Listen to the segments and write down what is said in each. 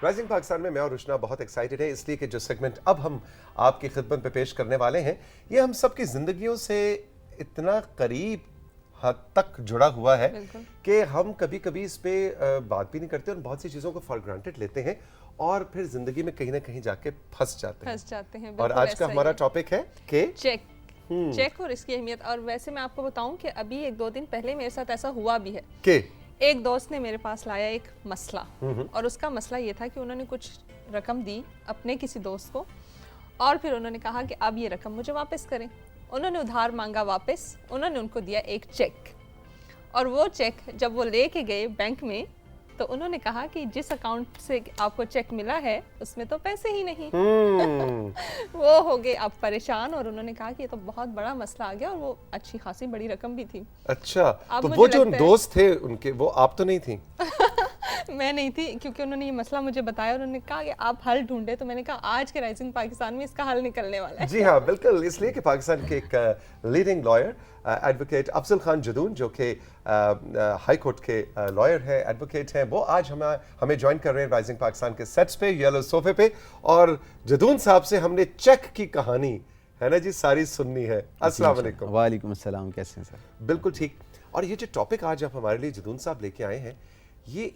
Rising Pakistan میں میں اور رشنا بہت ایکسائٹڈ ہے اس لیے کہ جو سیگمنٹ اب ہم آپ کی خدمت پہ پیش کرنے والے ہیں یہ ہم سب کی زندگیوں سے اتنا قریب حد تک جڑا ہوا ہے کہ ہم کبھی کبھی اس پہ بات بھی نہیں کرتے اور بہت سی چیزوں کو فار گرانٹڈ لیتے ہیں اور پھر زندگی میں کہیں نہ کہیں جا کے پھنس جاتے ہیں. اور آج کا ہمارا ٹاپک ہے کہ چیک اور اس کی اہمیت. اور ویسے میں آپ کو بتاؤں کہ ابھی 1-2 دن پہلے میرے ساتھ ایسا ہوا بھی ہے کہ ایک دوست نے میرے پاس لایا ایک مسئلہ اور اس کا مسئلہ یہ تھا کہ انہوں نے کچھ رقم دی اپنے کسی دوست کو اور پھر انہوں نے کہا کہ اب یہ رقم مجھے واپس کریں. انہوں نے ادھار مانگا واپس, انہوں نے ان کو دیا ایک چیک اور وہ چیک جب وہ لے کے گئے بینک میں تو انہوں نے کہا کہ جس اکاؤنٹ سے آپ کو چیک ملا ہے اس میں تو پیسے ہی نہیں. وہ ہو گئے اب پریشان اور انہوں نے کہا کہ یہ تو بہت بڑا مسئلہ آ گیا اور وہ اچھی خاصی بڑی رقم بھی تھی. اچھا تو وہ جو دوست تھے ان کے وہ آپ تو نہیں تھیں؟ میں نہیں تھی کیونکہ انہوں نے یہ مسئلہ مجھے بتایا اور انہوں نے کہا کہ آپ حل ڈھونڈے تو میں نے کہا آج کے رائزنگ پاکستان میں اس کا حل نکلنے والا ہے. جی ہاں بالکل, اس لیے کہ پاکستان کے ایک لیڈنگ لائر ایڈوکیٹ افضل خان جدون جو کہ ہائی کورٹ کے لائر ہے, ایڈوکیٹ ہیں, وہ آج ہمیں جوائن کر رہے ہیں رائزنگ پاکستان کے سیٹس پہ یلو صوفے پہ. اور جدون صاحب سے ہم نے چیک کی کہانی ہے نا جی ساری سننی ہے. السلام علیکم. وعلیکم السلام, کیسے ہیں سر؟ بالکل ٹھیک. اور یہ جو ٹاپک آج آپ ہمارے لیے جدون صاحب لے کے آئے ہیں یہ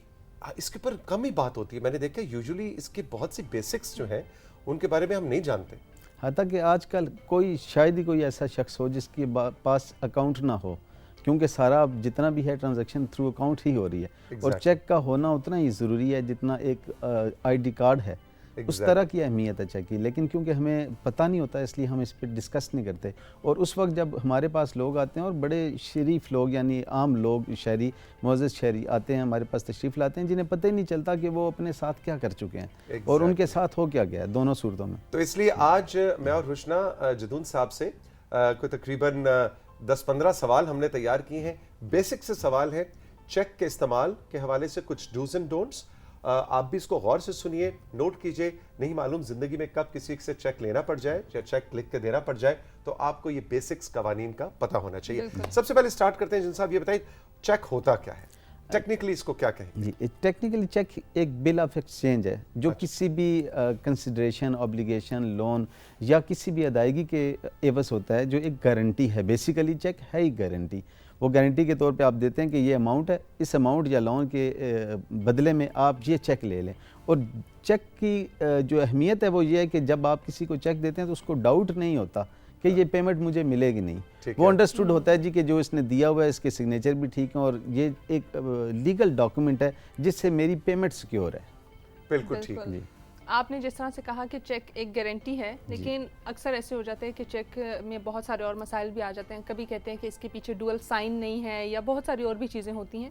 اس کے پر کم ہی بات ہوتی ہے. میں نے دیکھا یوزولی اس کے بہت سی بیسکس جو ہیں ان کے بارے میں ہم نہیں جانتے. حتیٰ کہ آج کل شاید ہی کوئی ایسا شخص ہو جس کے پاس اکاؤنٹ نہ ہو, کیونکہ سارا جتنا بھی ہے ٹرانزیکشن تھرو اکاؤنٹ ہی ہو رہی ہے اور چیک کا ہونا اتنا ہی ضروری ہے جتنا ایک آئی ڈی کارڈ ہے. اس طرح کی اہمیت ہے چیک کی, لیکن کیونکہ ہمیں پتہ نہیں ہوتا اس لیے ہم اس پہ ڈسکس نہیں کرتے. اور اس وقت جب ہمارے پاس لوگ آتے ہیں اور بڑے شریف لوگ یعنی عام لوگ شہری معزز شہری آتے ہیں ہمارے پاس تشریف لاتے ہیں جنہیں پتہ ہی نہیں چلتا کہ وہ اپنے ساتھ کیا کر چکے ہیں اور ان کے ساتھ ہو کیا گیا ہے دونوں صورتوں میں. تو اس لیے آج میں اور رشنا جدون صاحب سے کوئی تقریباً 10-15 سوال ہم نے تیار کیے ہیں. بیسک سے سوال ہے چیک کے استعمال کے حوالے سے, کچھ ڈوز اینڈ ڈونٹس. آپ بھی اس کو غور سے سنیے, نوٹ کیجئے. نہیں معلوم زندگی میں کب کسی سے چیک لینا پڑ جائے یا چیک لکھ کے دینا پڑ جائے, تو آپ کو یہ بیسکس قوانین کا پتہ ہونا چاہیے. سب سے پہلے سٹارٹ کرتے ہیں جن صاحب, یہ بتائیے چیک ہوتا کیا ہے ٹیکنیکلی, اس کو کیا کہیں؟ جی ٹیکنیکلی چیک ایک بل آف ایکسچینج ہے جو کسی بھی کنسیڈریشن, اوبلیگیشن, لون یا کسی بھی ادائیگی کے عوض ہوتا ہے, جو ایک گارنٹی ہے. بیسیکلی چیک ہے ہی گارنٹی. وہ گارنٹی کے طور پہ آپ دیتے ہیں کہ یہ اماؤنٹ ہے, اس اماؤنٹ یا لون کے بدلے میں آپ یہ چیک لے لیں. اور چیک کی جو اہمیت ہے وہ یہ ہے کہ جب آپ کسی کو چیک دیتے ہیں تو اس کو ڈاؤٹ نہیں ہوتا کہ یہ پیمنٹ مجھے ملے گی نہیں. وہ انڈرسٹوڈ ہوتا ہے جی کہ جو اس نے دیا ہوا ہے اس کے سگنیچر بھی ٹھیک ہیں اور یہ ایک لیگل ڈاکومنٹ ہے جس سے میری پیمنٹ سیکیور ہے. بالکل ٹھیک. جی آپ نے جس طرح سے کہا کہ چیک ایک گارنٹی ہے, لیکن اکثر ایسے ہو جاتے ہیں کہ چیک میں بہت سارے اور مسائل بھی آ جاتے ہیں. کبھی کہتے ہیں کہ اس کے پیچھے ڈوئل سائن نہیں ہے یا بہت ساری اور بھی چیزیں ہوتی ہیں.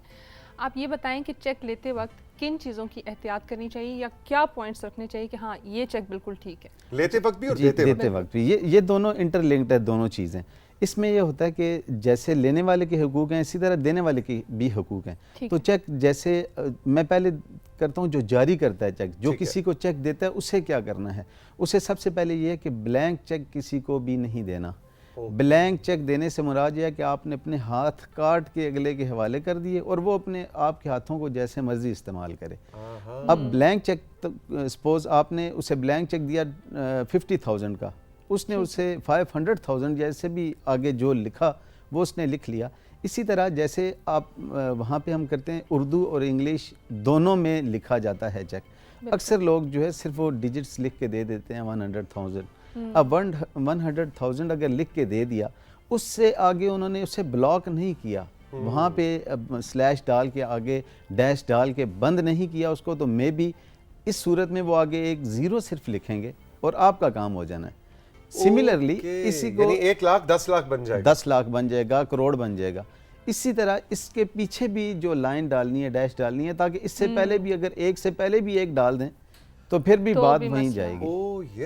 آپ یہ بتائیں کہ چیک لیتے وقت کن چیزوں کی احتیاط کرنی چاہیے یا کیا پوائنٹس رکھنے چاہیے کہ ہاں یہ چیک بالکل ٹھیک ہے لیتے وقت بھی اور دیتے وقت بھی؟ یہ دونوں انٹر لنکڈ ہے دونوں چیزیں. اس میں یہ ہوتا ہے کہ جیسے لینے والے کے حقوق ہیں اسی طرح دینے والے کے بھی حقوق ہیں. تو چیک جیسے میں پہلے کرتا ہوں جو جاری کرتا ہے چیک, جو کسی کو چیک دیتا ہے اسے کیا کرنا ہے. اسے سب سے پہلے یہ ہے کہ بلینک چیک کسی کو بھی نہیں دینا. بلینک چیک دینے سے مراد یہ ہے کہ آپ نے اپنے ہاتھ کاٹ کے اگلے کے حوالے کر دیے اور وہ اپنے آپ کے ہاتھوں کو جیسے مرضی استعمال کرے. اب بلینک چیک سپوز آپ نے اسے بلینک چیک دیا 50,000 کا, اس نے اسے 500,000 جیسے بھی آگے جو لکھا وہ اس نے لکھ لیا. اسی طرح جیسے آپ وہاں پہ ہم کرتے ہیں اردو اور انگلش دونوں میں لکھا جاتا ہے چیک. اکثر لوگ جو ہے صرف وہ ڈیجٹس لکھ کے دے دیتے ہیں 100,000. اب 100,000 اگر لکھ کے دے دیا, اس سے آگے انہوں نے اسے بلاک نہیں کیا, وہاں پہ سلیش ڈال کے آگے ڈیش ڈال کے بند نہیں کیا اس کو, تو میں بھی اس صورت میں وہ آگے ایک زیرو صرف لکھیں گے اور آپ کا کام ہو جانا ہے. سملرلی اسی کو 1 لاکھ 10 لاکھ بن جائے گا, 10 لاکھ بن جائے گا, کروڑ بن جائے گا. اسی طرح اس کے پیچھے بھی جو لائن ڈالنی ہے, ڈیش ڈالنی ہے, تاکہ اس سے پہلے بھی اگر ایک سے پہلے بھی ایک ڈال دیں تو پھر بھی بات وہیں جائے گی.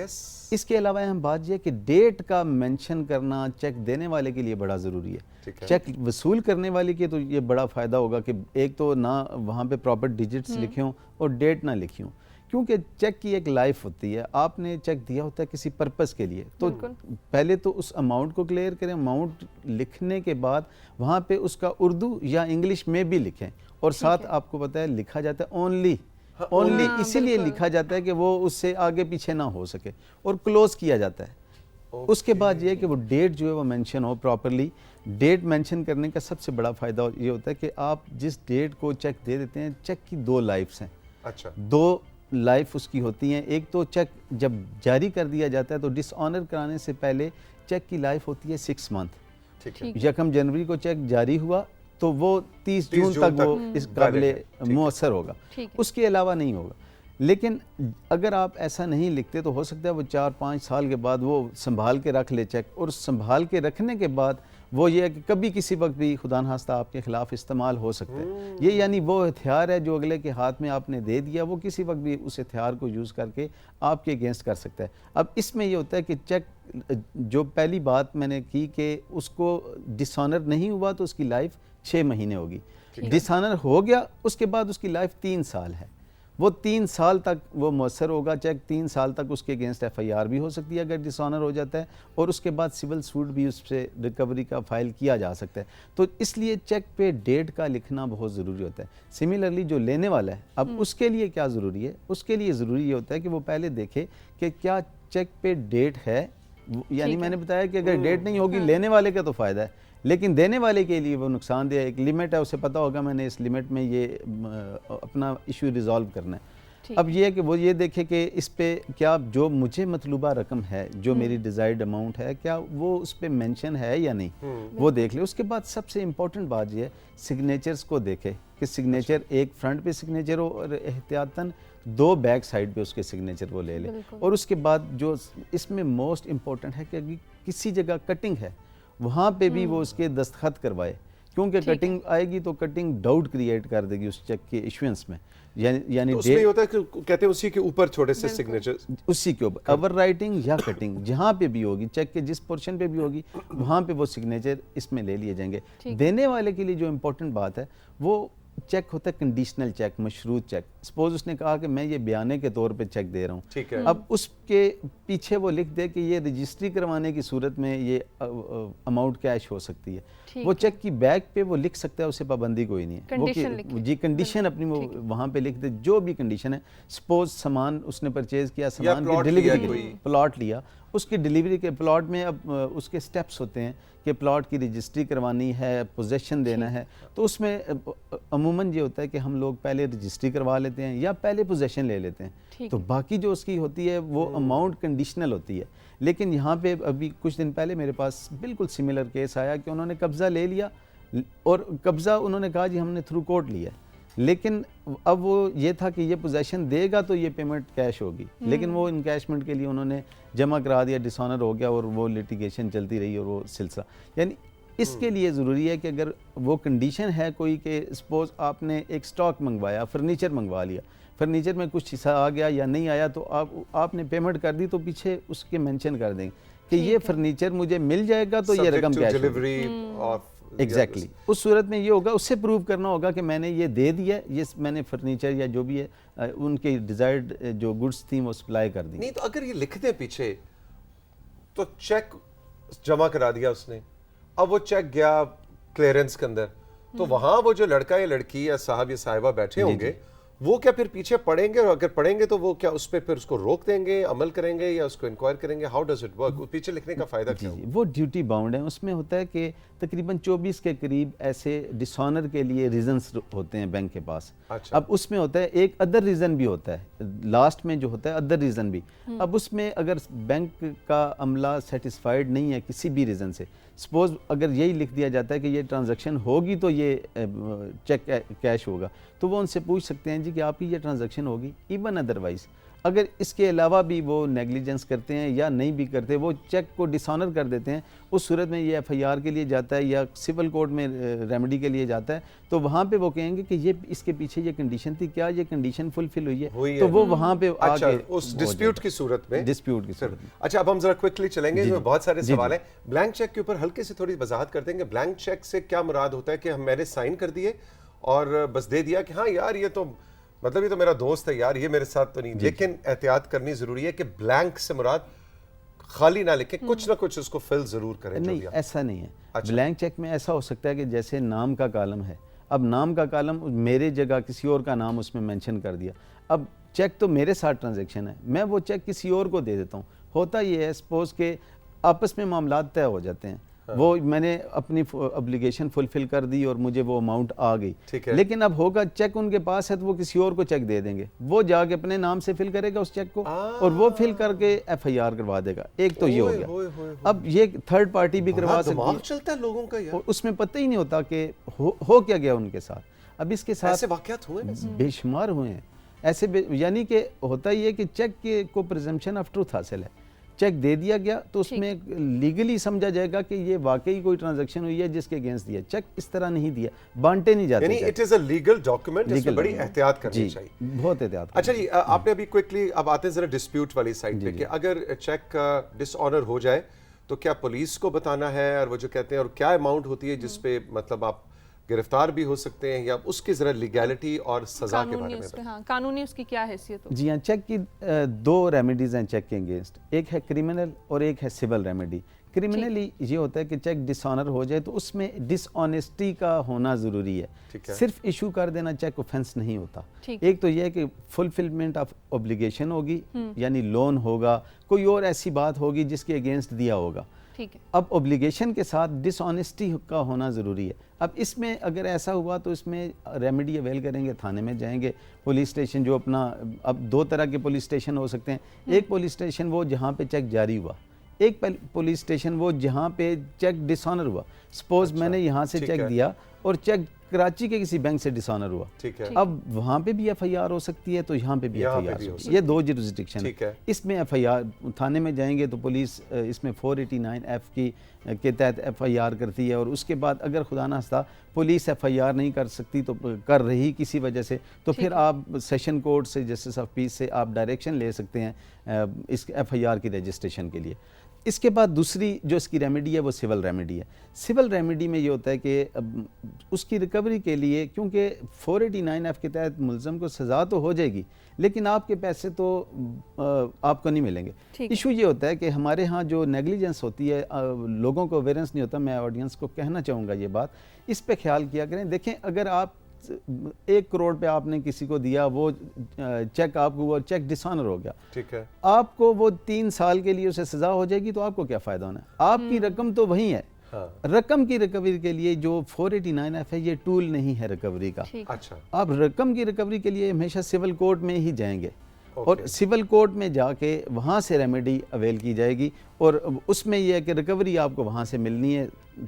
اس کے علاوہ اہم بات یہ کہ ڈیٹ کا مینشن کرنا چیک دینے والے کے لیے بڑا ضروری ہے. چیک وصول کرنے والے کے تو یہ بڑا فائدہ ہوگا کہ ایک تو نہ وہاں پہ پراپر ڈیجٹس لکھے ہوں اور ڈیٹ نہ لکھی ہوں, کیونکہ چیک کی ایک لائف ہوتی ہے. آپ نے چیک دیا ہوتا ہے کسی پرپس کے لیے, تو پہلے تو اس اماؤنٹ کو کلیئر کریں. اماؤنٹ لکھنے کے بعد وہاں پہ اس کا اردو یا انگلش میں بھی لکھیں, اور ساتھ آپ کو پتہ ہے لکھا جاتا ہے اونلی اونلی اسی لیے لکھا جاتا ہے کہ وہ اس سے آگے پیچھے نہ ہو سکے اور کلوز کیا جاتا ہے. اس کے بعد یہ ہے کہ وہ ڈیٹ جو ہے وہ مینشن ہو پراپرلی. ڈیٹ مینشن کرنے کا سب سے بڑا فائدہ یہ ہوتا ہے کہ آپ جس ڈیٹ کو چیک دے دیتے ہیں, چیک کی 2 لائفز ہیں. اچھا, 2 لائف اس کی ہوتی ہیں. ایک تو چیک جب جاری کر دیا جاتا ہے تو ڈس آنر کرانے سے پہلے چیک کی لائف ہوتی ہے 6 منتھ. ٹھیک ہے, 1 جنوری کو چیک جاری ہوا تو وہ 30 جون تک وہ اس قابل مؤثر ہوگا, اس کے علاوہ نہیں ہوگا. لیکن اگر آپ ایسا نہیں لکھتے تو ہو سکتا ہے وہ 4-5 سال کے بعد وہ سنبھال کے رکھ لے چیک, اور سنبھال کے رکھنے کے بعد وہ یہ ہے کہ کبھی کسی وقت بھی خدا نخواستہ آپ کے خلاف استعمال ہو سکتا ہے. یہ یعنی وہ ہتھیار ہے جو اگلے کے ہاتھ میں آپ نے دے دیا, وہ کسی وقت بھی اس ہتھیار کو یوز کر کے آپ کے اگینسٹ کر سکتا ہے. اب اس میں یہ ہوتا ہے کہ چیک جو پہلی بات میں نے کی کہ اس کو ڈس آنر نہیں ہوا تو اس کی لائف 6 مہینے ہوگی. ڈس آنر ہو گیا اس کے بعد اس کی لائف 3 سال ہے. وہ 3 سال تک وہ مؤثر ہوگا چیک. 3 سال تک اس کے اگینسٹ ایف آئی آر بھی ہو سکتی ہے اگر ڈس آنر ہو جاتا ہے, اور اس کے بعد سول سوٹ بھی اس سے ریکوری کا فائل کیا جا سکتا ہے. تو اس لیے چیک پہ ڈیٹ کا لکھنا بہت ضروری ہوتا ہے. سملرلی جو لینے والا ہے, اب اس کے لیے کیا ضروری ہے, اس کے لیے ضروری یہ ہوتا ہے کہ وہ پہلے دیکھے کہ کیا چیک پہ ڈیٹ ہے. یعنی میں نے بتایا کہ اگر ڈیٹ نہیں ہوگی لینے والے کا تو فائدہ ہے, لیکن دینے والے کے لیے وہ نقصان دہ ہے. ایک لمٹ ہے, اسے پتہ ہوگا میں نے اس لمٹ میں یہ اپنا ایشو ریزالو کرنا ہے. اب یہ ہے کہ وہ یہ دیکھے کہ اس پہ کیا جو مجھے مطلوبہ رقم ہے, جو میری ڈیزائرڈ اماؤنٹ ہے, کیا وہ اس پہ مینشن ہے یا نہیں, وہ دیکھ لے. اس کے بعد سب سے امپورٹنٹ بات یہ ہے سگنیچرز کو دیکھے کہ سگنیچر ایک فرنٹ پہ سگنیچر ہو اور احتیاطاً 2 بیک سائڈ پہ اس کے سگنیچر وہ لے لے. اور اس کے بعد جو اس میں موسٹ امپورٹنٹ ہے کہ کسی جگہ کٹنگ ہے وہاں پہ بھی وہ اس کے دستخط کروائے, کیونکہ کٹنگ آئے گی تو کٹنگ ڈاؤٹ کریٹ کر دے گی اس چیک کے ایشوئنس میں. یعنی اس میں یہ ہوتا ہے کہ کہتے ہیں اسی کے اوپر چھوٹے سے سگنیچر, اسی کے اوپر اوور رائٹنگ یا کٹنگ جہاں پہ بھی ہوگی, چیک کے جس پورشن پہ بھی ہوگی وہاں پہ وہ سگنیچر اس میں لے لیے جائیں گے. دینے والے کے لیے جو امپورٹنٹ بات ہے وہ چیک ہوتا ہے کنڈیشنل چیک, مشروط چیک. سپوز اس نے کہا کہ میں یہ بیانے کے طور پہ چیک دے رہا ہوں, اب اس کے پیچھے وہ لکھ دے کہ یہ رجسٹری کروانے کی صورت میں یہ اماؤنٹ کیش ہو سکتی ہے. وہ چیک کی بیک پہ وہ لکھ سکتا ہے, اسے پابندی کوئی نہیں ہے. جی کنڈیشن اپنی وہ وہاں پہ لکھ دے, جو بھی کنڈیشن ہے. سپوز سامان اس نے پرچیز کیا, سامان کی ڈیلیوری کی, پلاٹ لیا, اس کی ڈیلیوری کے پلاٹ میں اب اس کے سٹیپس ہوتے ہیں کہ پلاٹ کی رجسٹری کروانی ہے, پوزیشن دینا ہے. تو اس میں عموماً یہ ہوتا ہے کہ ہم لوگ پہلے رجسٹری کروا لیتے ہیں یا پہلے پوزیشن لے لیتے ہیں, تو باقی جو اس کی ہوتی ہے وہ اماؤنٹ کنڈیشنل ہوتی ہے. لیکن یہاں پہ ابھی کچھ دن پہلے میرے پاس بالکل سملر کیس آیا کہ انہوں نے قبضہ لے لیا, اور قبضہ انہوں نے کہا جی ہم نے تھرو کورٹ لیا, لیکن اب وہ یہ تھا کہ یہ پوزیشن دے گا تو یہ پیمنٹ کیش ہوگی, لیکن وہ انکیشمنٹ کے لیے انہوں نے جمع کرا دیا, ڈس آنر ہو گیا اور وہ لیٹیگیشن چلتی رہی اور وہ سلسلہ. یعنی اس کے لیے ضروری ہے کہ اگر وہ کنڈیشن ہے کوئی کہ سپوز آپ نے ایک سٹاک منگوایا, فرنیچر منگوا لیا, فرنیچر میں کچھ حصہ آ گیا یا نہیں آیا تو آپ نے پیمنٹ کر دی, تو پیچھے اس کے مینشن کر دیں کہ یہ فرنیچر مجھے مل جائے گا تو یہ رقم کیش ہوگی. ایگزیکٹلی اس صورت میں یہ ہوگا, اس سے پروو کرنا ہوگا کہ میں نے یہ دے دیا, یہ میں نے فرنیچر یا جو بھی ہے ان کے ڈیزائرڈ جو گڈس تھیں وہ سپلائی کر دی. نہیں تو اگر یہ لکھ دیں پیچھے تو چیک جمع کرا دیا اس نے, اب وہ چیک گیا کلیئرنس کے اندر, تو وہاں وہ جو لڑکا یا لڑکی یا صاحب یا صاحبہ بیٹھے ہوں گے وہ کیا پھر پیچھے پڑیں گے, اور اگر پڑیں گے تو وہ کیا اس پہ پھر اس کو روک دیں گے, عمل کریں گے یا اس کو انکوائر کریں گے؟ How does it work? پیچھے لکھنے کا فائدہ کیا ہوگا؟ وہ ڈیوٹی باؤنڈ ہیں. اس میں ہوتا ہے کہ تقریباً 24 کے قریب ایسے ڈس آنر کے لیے ریزنز ہوتے ہیں بینک کے پاس. اب اس میں ہوتا ہے ایک ادر ریزن بھی ہوتا ہے, لاسٹ میں جو ہوتا ہے ادر ریزن بھی. اب اس میں اگر بینک کا عملہ سیٹسفائیڈ نہیں ہے کسی بھی ریزن سے, سپوز اگر یہی لکھ دیا جاتا ہے کہ یہ ٹرانزیکشن ہوگی تو یہ چیک کیش ہوگا, تو وہ ان سے پوچھ سکتے ہیں جی کہ آپ کی یہ ٹرانزیکشن ہوگی. ایون ادروائز اگر اس کے علاوہ بھی وہ نیگلیجنس کرتے ہیں یا نہیں بھی کرتے, وہ چیک کو ڈس آنر کر دیتے ہیں, اس صورت میں یہ ایف آئی آر کے لیے جاتا ہے یا سول کورٹ میں ریمیڈی کے لیے جاتا ہے. تو وہاں پہ وہ کہیں گے کہ یہ اس کے پیچھے یہ کنڈیشن تھی, کیا یہ کنڈیشن فلفل ہوئی ہے, تو وہ وہاں پہ آگے اس ڈسپیوٹ کی صورت میں. ڈسپیوٹ کی صورت میں. اچھا اب ہم ذرا کوئکلی چلیں گے, اس میں بہت سارے سوال ہیں. بلینک چیک کے اوپر ہلکے سے تھوڑی وضاحت کر دیں گے. بلینک چیک سے کیا مراد ہوتا ہے کہ میں نے سائن کر دیے اور بس دے دیا کہ ہاں یار یہ تو مطلب یہ تو میرا دوست ہے یار, یہ میرے ساتھ تو نہیں, لیکن احتیاط کرنی ضروری ہے کہ بلینک سے مراد خالی نہ لکھیں, کچھ نہ کچھ اس کو فل ضرور کریں. نہیں ایسا نہیں ہے. بلینک چیک میں ایسا ہو سکتا ہے کہ جیسے نام کا کالم ہے, اب نام کا کالم میرے جگہ کسی اور کا نام اس میں مینشن کر دیا, اب چیک تو میرے ساتھ ٹرانزیکشن ہے, میں وہ چیک کسی اور کو دے دیتا ہوں. ہوتا یہ ہے سپوز کہ آپس میں معاملات طے ہو جاتے ہیں, وہ میں نے اپنی ابلیگیشن فلفل کر دی اور مجھے وہ اماؤنٹ آ گئی, لیکن اب ہوگا چیک ان کے پاس ہے تو وہ کسی اور کو چیک دے دیں گے, وہ جا کے اپنے نام سے فل کرے گا اس چیک کو اور وہ فل کر کے ایف آئی آر کروا دے گا. ایک تو یہ ہو گیا. اب یہ تھرڈ پارٹی بھی کروا سکتی ہے لوگوں کا, اس میں پتہ ہی نہیں ہوتا کہ ہو کیا گیا ان کے ساتھ. اب اس کے ساتھ ایسے واقعات ہوئے بے شمار ہوئے ہیں ایسے, یعنی کہ ہوتا یہ کہ چیک کو پریزمپشن آف ٹروتھ حاصل ہے, چیک دے دیا گیا تو اس میں لیگلی سمجھا جائے گا کہ یہ واقعی کوئی ٹرانزیکشن ہوئی ہے جس کے اگینسٹ دیا. چیک اس طرح نہیں دیا, بانٹے نہیں جاتے, یعنی it is a legal document, اس میں بڑی احتیاط کرنی چاہیے, بہت احتیاط. اچھا جی, آپ نے ابھی کوئکلی اب آتے ہیں ذرا ڈسپیوٹ والی سائڈ پہ کہ اگر چیک ڈس آنر ہو جائے تو کیا پولیس کو بتانا ہے, اور وہ جو کہتے ہیں اور کیا اماؤنٹ ہوتی ہے جس پہ مطلب آپ گرفتار بھی ہو سکتے ہیں, یا اس کی ذرا لیگیلٹی اور سزا کے بارے میں قانونی اس کی کیا حیثیت ہوتی ہے؟ جی ہاں, چیک کی دو ریمیڈیز ہیں چیک کے اگینسٹ, ایک ہے کرمنل اور ایک ہے سول ریمیڈی. کرمنلی یہ ہوتا ہے کہ چیک ڈس آنر ہو جائے تو اس میں ڈس آنیسٹی کا ہونا ضروری ہے, صرف ایشو کر دینا چیک اوفینس نہیں ہوتا. ایک تو یہ ہے کہ فلفلمنٹ آف اوبلیگیشن ہوگی, یعنی لون ہوگا, کوئی اور ایسی بات ہوگی جس کے اگینسٹ دیا ہوگا. اب اوبلیگیشن کے ساتھ ڈس آنیسٹی کا ہونا ضروری ہے. اب اس میں اگر ایسا ہوا تو اس میں ریمیڈی اویل کریں گے, تھانے میں جائیں گے, پولیس اسٹیشن جو اپنا, اب دو طرح کے پولیس اسٹیشن ہو سکتے ہیں, ایک پولیس اسٹیشن وہ جہاں پہ چیک جاری ہوا, ایک پولیس اسٹیشن وہ جہاں پہ چیک ڈس آنر ہوا. سپوز میں نے یہاں سے چیک دیا اور چیک کراچی کے کسی بینک سے ڈس آنر ہوا, اب وہاں پہ بھی ایف آئی آر ہو سکتی ہے تو یہاں پہ بھی ایف آئی آر ہو سکتی ہے. یہ دو جیورسڈکشن ہے. اس میں ایف آئی آر تھانے میں جائیں گے تو پولیس اس میں 489 ایف کی کے تحت ایف آئی آر کرتی ہے, اور اس کے بعد اگر خدا نہ خواستہ پولیس ایف آئی آر نہیں کر سکتی تو کر رہی کسی وجہ سے, تو پھر آپ سیشن کورٹ سے, جسٹس آف پیس سے آپ ڈائریکشن لے سکتے ہیں اس ایف آئی آر کی رجسٹریشن کے لیے. اس کے بعد دوسری جو اس کی ریمیڈی ہے وہ سول ریمیڈی ہے. سول ریمیڈی میں یہ ہوتا ہے کہ اس کی ریکوری کے لیے, کیونکہ 489 ایف کے تحت ملزم کو سزا تو ہو جائے گی لیکن آپ کے پیسے تو آپ کو نہیں ملیں گے. ایشو یہ ہوتا ہے کہ ہمارے ہاں جو نیگلیجنس ہوتی ہے, لوگوں کو اویئرنس نہیں ہوتا. میں آڈینس کو کہنا چاہوں گا یہ بات, اس پہ خیال کیا کریں. دیکھیں, اگر آپ 1 کروڑ پہ آپ نے کسی کو دیا, وہ چیک آپ کو, وہ چیک ڈس آنر ہو گیا, ٹھیک ہے, آپ کو وہ 3 سال کے لیے اسے سزا ہو جائے گی, تو آپ کو کیا فائدہ ہونا ہے؟ آپ کی رقم تو وہی ہے. رقم کی ریکوری کے لیے جو 489 ایف ہے یہ ٹول نہیں ہے ریکوری کا. اچھا, آپ رقم کی ریکوری کے لیے ہمیشہ سول کورٹ میں ہی جائیں گے, اور سول کورٹ میں جا کے وہاں سے ریمیڈی اویل کی جائے گی, اور اس میں یہ ہے کہ ریکوری آپ کو وہاں سے ملنی ہے,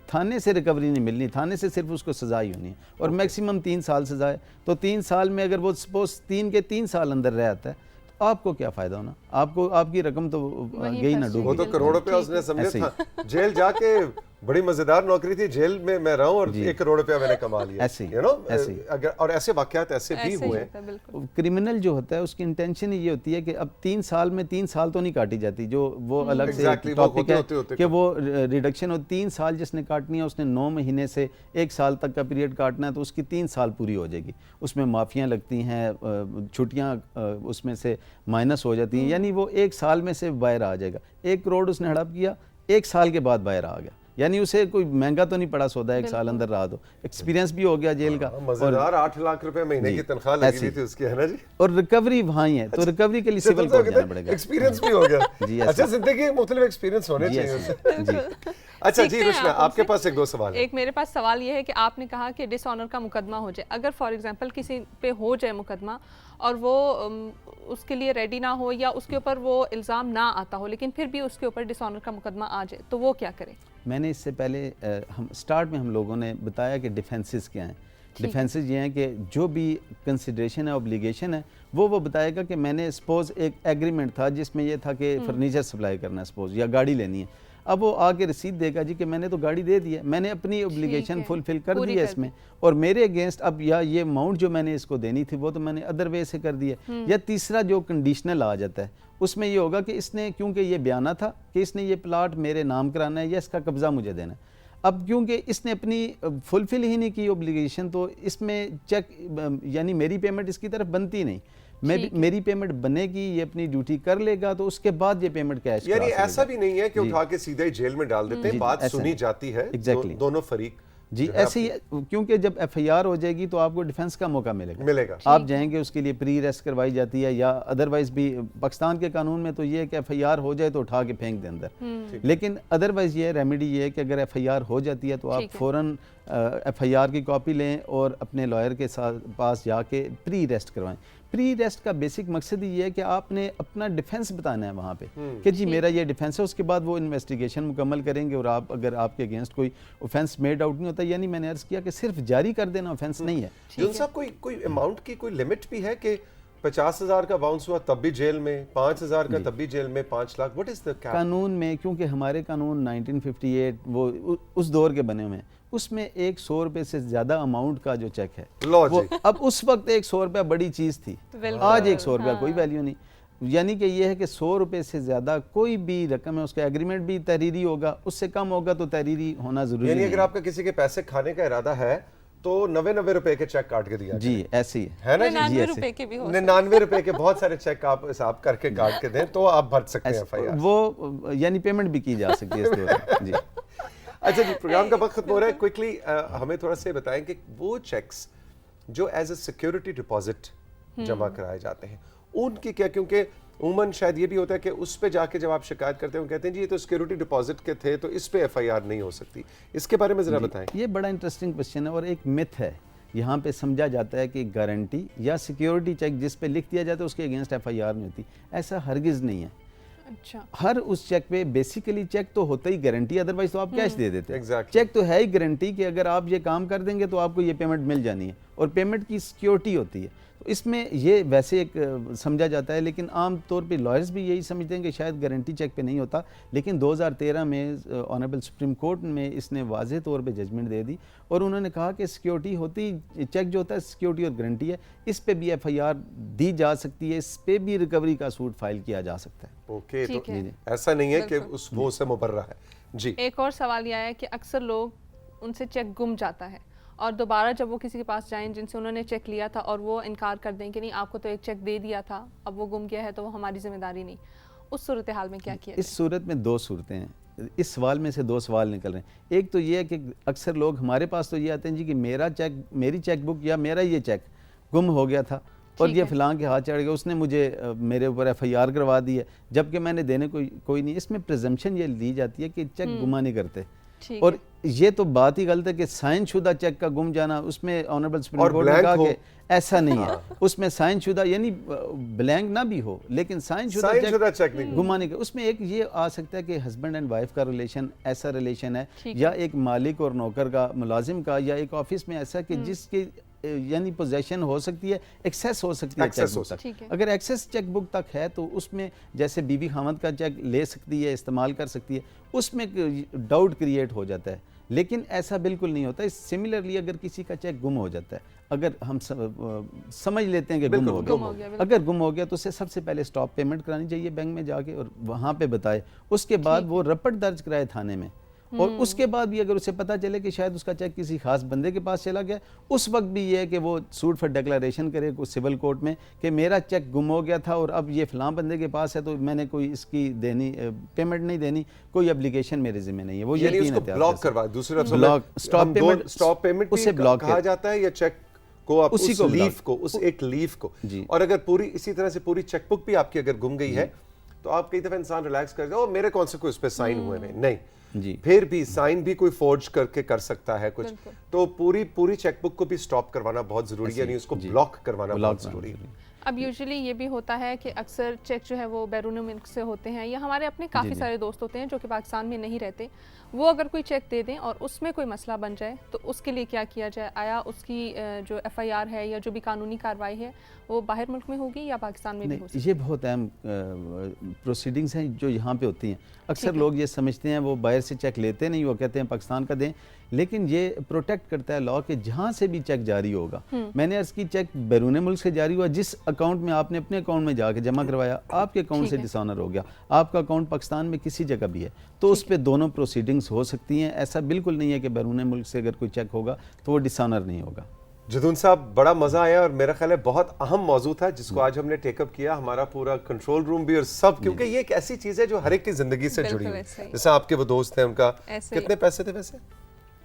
تھانے سے ریکوری نہیں ملنی. تھانے سے صرف اس کو سزا ہی ہونی ہے, اور میکسیمم 3 سال سزا ہے. تو 3 سال میں اگر وہ سپوز 3 کے 3 سال اندر رہ آتا ہے تو آپ کو کیا فائدہ ہونا؟ آپ کو, آپ کی رقم تو گئی نہ ڈوب. وہ تو کروڑ روپے اس نے سمجھے تھا, جیل جا کے بڑی مزیدار نوکری تھی, جیل میں میں رہا ہوں اور 1 کروڑ روپیہ میں نے کما لیا. ایسے اور ایسے واقعات ایسے بھی ہوئے. کرمنل جو ہوتا ہے اس کی انٹینشن یہ ہوتی ہے کہ اب 3 سال میں 3 سال تو نہیں کاٹی جاتی, جو وہ الگ سے ٹاپک ہے کہ وہ ریڈکشن ہو. 3 سال جس نے کاٹنی ہے اس نے 9 مہینے سے 1 سال تک کا پیریڈ کاٹنا ہے, تو اس کی 3 سال پوری ہو جائے گی. اس میں معافیاں لگتی ہیں, چھٹیاں اس میں سے مائنس ہو جاتی ہیں, یعنی وہ 1 سال میں سے باہر آ جائے گا. 1 کروڑ اس نے ہڑپ کیا, 1 سال کے بعد باہر آ گیا, یعنی اسے کوئی مہنگا تو نہیں پڑا سودا, 1 سال اندر رہا, تو ایکسپیرینس بھی ہو گیا جیل کا. مزیدار 8 لاکھ روپے مہینے کی تنخواہ لگی ہوئی تھی اس کی, ہے نا جی, اور ریکوری وہاں ہی ہے, تو ریکوری کے لیے سول کورٹ جانا پڑے گا. ایکسپیرینس بھی ہو گیا. اچھا, زندگی مختلف ایکسپیرینس ہونے چاہیے. اچھا جی روشنا, آپ کے پاس 1-2 سوال ہے. ایک میرے پاس سوال یہ ہے کہ آپ نے کہا کہ ڈس آنر کا مقدمہ ہو جائے, اگر فار ایگزامپل کسی پہ ہو جائے مقدمہ اور وہ اس کے لیے ریڈی نہ ہو, یا اس کے اوپر وہ الزام نہ آتا ہو, لیکن پھر بھی اس کے اوپر ڈس آنر کا مقدمہ آ جائے, تو وہ کیا کرے؟ میں نے اس سے پہلے سٹارٹ میں ہم لوگوں نے بتایا کہ ڈیفینسز کیا ہیں. ڈیفینسز یہ ہیں کہ جو بھی کنسیڈریشن ہے, اوبلیگیشن ہے, وہ بتائے گا کہ میں نے سپوز ایک ایگریمنٹ تھا جس میں یہ تھا کہ فرنیچر سپلائی کرنا ہے سپوز, یا گاڑی لینی ہے. اب وہ آ کے رسید دے گا جی کہ میں نے تو گاڑی دے دی ہے, میں نے اپنی اوبلیگیشن فلفل کر دی ہے اس میں, اور میرے اگینسٹ اب یا یہ اماؤنٹ جو میں نے اس کو دینی تھی وہ تو میں نے ادر وے سے کر دی ہے. یا تیسرا جو کنڈیشنل آ جاتا ہے, اس میں یہ ہوگا کہ اس نے, کیونکہ یہ بیانہ تھا کہ اس نے یہ پلاٹ میرے نام کرانا ہے یا اس کا قبضہ مجھے دینا ہے. اب کیونکہ اس نے اپنی فلفل ہی نہیں کی اوبلیگیشن, تو اس میں چیک, یعنی میری پیمنٹ اس کی طرف بنتی نہیں. میری پیمنٹ بنے گی, یہ اپنی ڈیوٹی کر لے گا, تو اس کے بعد یہ پیمنٹ کیش کرا. یعنی ایسا بھی نہیں ہے کہ اٹھا کے سیدھے جیل میں ڈال دیتے ہیں, بات سنی جاتی ہے, دونوں فریق جی ایسے ہی، کیونکہ جب ایف آئی آر ہو جائے گی تو آپ کو ڈیفنس کا موقع ملے گا. آپ جائیں گے، اس کے لیے پری ریسٹ کروائی جاتی ہے، یا ادروائز بھی پاکستان کے قانون میں تو یہ ہے کہ ایف آئی آر ہو جائے تو اٹھا کے پھینک دیں اندر، لیکن ادروائز یہ ریمیڈی یہ ہے کہ اگر ایف آئی آر ہو جاتی ہے تو آپ فوراً ایف آئی آر کی کاپی لیں اور اپنے لائر کے پاس جا کے پری ریسٹ کروائیں. پری ریسٹ کا بیسک مقصد یہ ہے کہ آپ نے اپنا ڈیفنس بتانا ہے وہاں پہ کہ جی میرا یہ ڈیفنس ہے. اس کے بعد وہ انویسٹیگیشن مکمل کریں گے، اور آپ اگر آپ کے اگینسٹ کوئی اوفینس میڈ آؤٹ نہیں ہوتا، یعنی میں نے عرض کیا کہ صرف جاری کر دینا اوفینس نہیں ہے. جون صاحب کوئی اماؤنٹ کی کوئی لمٹ بھی ہے کہ 50,000 کا باؤنس ہوا تب بھی جیل میں، 5,000 کا تب بھی جیل میں، 5 lakh what is the cap? قانون میں، کیونکہ ہمارے قانون 1958 وہ اس دور کے بنے ہوئے ہیں، اس میں ایک 100 روپے سے زیادہ اماؤنٹ کا جو چیک ہے وہ اب اس وقت ایک 100 روپے بڑی چیز تھی، آج ایک 100 روپے کوئی ویلیو نہیں. یعنی کہ یہ ہے کہ 100 روپے سے زیادہ کوئی بھی رقم ہے اس کا ایگریمنٹ بھی تحریری ہوگا، اس سے کم ہوگا تو تحریری ہونا ضروری ہے. یعنی اگر آپ کا کسی کے پیسے کھانے کا ارادہ ہے تو 99 روپے کے چیک کاٹ کے دیا جی ایسے ہے نا جی. 99 روپے کے بھی ہو 99 روپے کے بہت سارے چیک آپ حساب کر کے کاٹ کے دیں تو آپ بھر سکتے ہیں ایف آئی آر. وہ یعنی پیمنٹ بھی کی جا سکتی ہے اس دور جی. اچھا جی، پروگرام کا وقت ختم ہو رہا ہے. کوئکلی ہمیں تھوڑا سا بتائیں کہ وہ چیکس جو ایز اے سیکیورٹی ڈپازٹ جمع کرائے جاتے ہیں ان کی کیا، کیونکہ عموماً شاید یہ بھی ہوتا ہے کہ اس پہ جا کے جب آپ شکایت کرتے ہیں وہ کہتے ہیں جی یہ تو سیکیورٹی ڈپازٹ کے تھے تو اس پہ ایف آئی آر نہیں ہو سکتی. اس کے بارے میں ذرا بتائیں. یہ بڑا انٹرسٹنگ کوسچن ہے اور ایک متھ ہے. یہاں پہ سمجھا جاتا ہے کہ گارنٹی یا سیکیورٹی چیک جس پہ لکھ دیا جاتا ہے اس کے اگینسٹ ایف آئی آر نہیں ہوتی. ایسا ہرگز نہیں ہے. اچھا، ہر اس چیک پہ بیسیکلی چیک تو ہوتا ہی گارنٹی، ادروائز تو آپ کیش دے دیتے ہیں. چیک تو ہے ہی گارنٹی کہ اگر آپ یہ کام کر دیں گے تو آپ کو یہ پیمنٹ مل جانی ہے، اور پیمنٹ کی سیکیورٹی ہوتی ہے. تو اس میں یہ ویسے ایک سمجھا جاتا ہے، لیکن عام طور پہ لائرز بھی یہی سمجھتے ہیں کہ شاید گارنٹی چیک پہ نہیں ہوتا. لیکن 2013 میں آنریبل سپریم کورٹ میں اس نے واضح طور پہ ججمنٹ دے دی اور انہوں نے کہا کہ سیکیورٹی ہوتی، چیک جو ہوتا ہے سیکیورٹی اور گارنٹی ہے، اس پہ بھی ایف آئی آر دی جا سکتی ہے، اس پہ بھی ریکوری کا سوٹ فائل کیا جا سکتا ہے. اوکے، تو ایسا نہیں ہے کہ وہ سے مبرہ ہے. جی ایک اور سوال یہ ہے کہ اکثر لوگ ان سے چیک گم جاتا ہے اور دوبارہ جب وہ کسی کے پاس جائیں جن سے انہوں نے چیک لیا تھا اور وہ انکار کر دیں کہ نہیں آپ کو تو ایک چیک دے دیا تھا، اب وہ گم گیا ہے تو وہ ہماری ذمہ داری نہیں، اس صورتحال میں کیا کیا جائے؟ اس صورت میں 2 صورتیں ہیں. اس سوال میں سے 2 سوال نکل رہے ہیں. ایک تو یہ ہے کہ اکثر لوگ ہمارے پاس تو یہ آتے ہیں جی کہ میرا چیک، میری چیک بک یا میرا یہ چیک گم ہو گیا تھا اور یہ فلاں کے ہاتھ چڑھ گیا، اس نے مجھے میرے اوپر ایف آئی آر کروا دی ہے جبکہ میں نے دینے کوئی نہیں. اس میں پریزمپشن یہ لی جاتی ہے کہ چیک گما نہیں کرتے، اور یہ تو بات ہی غلط ہے کہ سائن شدہ چیک کا گم جانا. اس میں آنریبل سپریم کورٹ نے کہا کہ ایسا نہیں ہے. اس میں سائن شدہ یعنی بلینک نہ بھی ہو لیکن سائن شدہ چیک گما نہیں. اس میں ایک یہ آ سکتا ہے کہ ہسبینڈ اینڈ وائف کا ریلیشن ایسا ریلیشن ہے، یا ایک مالک اور نوکر کا، ملازم کا، یا ایک آفس میں ایسا کہ جس کی یعنی پوزیشن ہو سکتی ہے، ایکسیس ہو سکتی ہے چیک بک تک. اگر ایکسیس چیک بک تک ہے تو اس میں جیسے بیوی خاوند کا چیک لے سکتی ہے، استعمال کر سکتی ہے، اس میں ڈاؤٹ کریٹ ہو جاتا ہے. لیکن ایسا بالکل نہیں ہوتا. سملرلی اگر کسی کا چیک گم ہو جاتا ہے، اگر ہم سمجھ لیتے ہیں کہ گم ہو گیا، اگر گم ہو گیا تو اسے سب سے پہلے سٹاپ پیمنٹ کرانی چاہیے بینک میں جا کے، اور وہاں پہ بتائے. اس کے بعد وہ رپٹ درج کرائے تھانے میں، اور اس کے بعد بھی اگر اسے پتہ چلے کہ شاید اس کا چیک کسی خاص بندے کے پاس چلا گیا، اس وقت بھی یہ ہے کہ وہ سوٹ فار ڈیکلریشن کرے سول کورٹ میں کہ میرا چیک گم ہو گیا تھا اور اب یہ فلاں بندے کے پاس ہے تو میں نے کوئی اس کی دینی پیمنٹ نہیں دینی، کوئی اپلیکیشن میرے ذمہ نہیں ہے. وہ یعنی اس کو بلاک کروا، دوسری طرف سٹاپ پیمنٹ اسے بلاک کہا جاتا ہے، یا چیک کو آپ اس لیف کو، اس ایک لیف کو. اور اگر پوری اسی طرح سے پوری چیک بک بھی آپ کی اگر گم گئی ہے تو آپ کئی دفعہ انسان ریلیکس کر گیا، میرے کون سے کوئی اس پہ سائن ہوئے ہیں، نہیں جی، پھر بھی سائن بھی کوئی فورج کر کے کر سکتا ہے کچھ. تو پوری چیک بک کو بھی سٹاپ کروانا بہت ضروری ہے، یعنی اس کو بلاک کروانا بہت ضروری ہے. اب یوزلی یہ بھی ہوتا ہے کہ اکثر چیک جو ہے وہ بیرون ملک سے ہوتے ہیں، یا ہمارے اپنے کافی سارے دوست ہوتے ہیں جو کہ پاکستان میں نہیں رہتے، وہ اگر کوئی چیک دے دیں اور اس میں کوئی مسئلہ بن جائے تو اس کے لیے کیا کیا جائے؟ آیا اس کی جو ایف آئی آر ہے یا جو بھی قانونی کارروائی ہے وہ باہر ملک میں ہوگی یا پاکستان میں بھی ہو سکتی ہے؟ یہ بہت اہم پروسیڈنگز ہیں جو یہاں پہ ہوتی ہیں. اکثر لوگ یہ سمجھتے ہیں وہ باہر سے چیک لیتے نہیں، وہ کہتے ہیں پاکستان کا دیں، لیکن یہ پروٹیکٹ کرتا ہے لاء کہ جہاں سے بھی چیک جاری ہوگا. میں نے عرض کی چیک بیرون ملک سے جاری ہوا، جس اکاؤنٹ میں آپ نے اپنے اکاؤنٹ میں جا کے جمع کروایا، آپ کے اکاؤنٹ سے ڈس آنر ہو گیا، آپ کا اکاؤنٹ پاکستان میں کسی جگہ بھی ہے تو اس پہ دونوں پروسیڈنگز ہو سکتی ہیں. ایسا بالکل نہیں ہے کہ بیرون ملک سے اگر کوئی چیک ہوگا تو وہ ڈس آنر نہیں ہوگا. جدون صاحب بڑا مزہ آیا اور میرا خیال ہے بہت اہم موضوع تھا جس کو آج ہم نے ٹیک اپ کیا، ہمارا پورا کنٹرول روم بھی اور سب، کیونکہ یہ ایک ایسی چیز ہے جو ہر ایک کی زندگی سے جڑی ہوئی ہے. جیسے آپ کے وہ دوست ہیں، ان کا کتنے پیسے تھے ویسے؟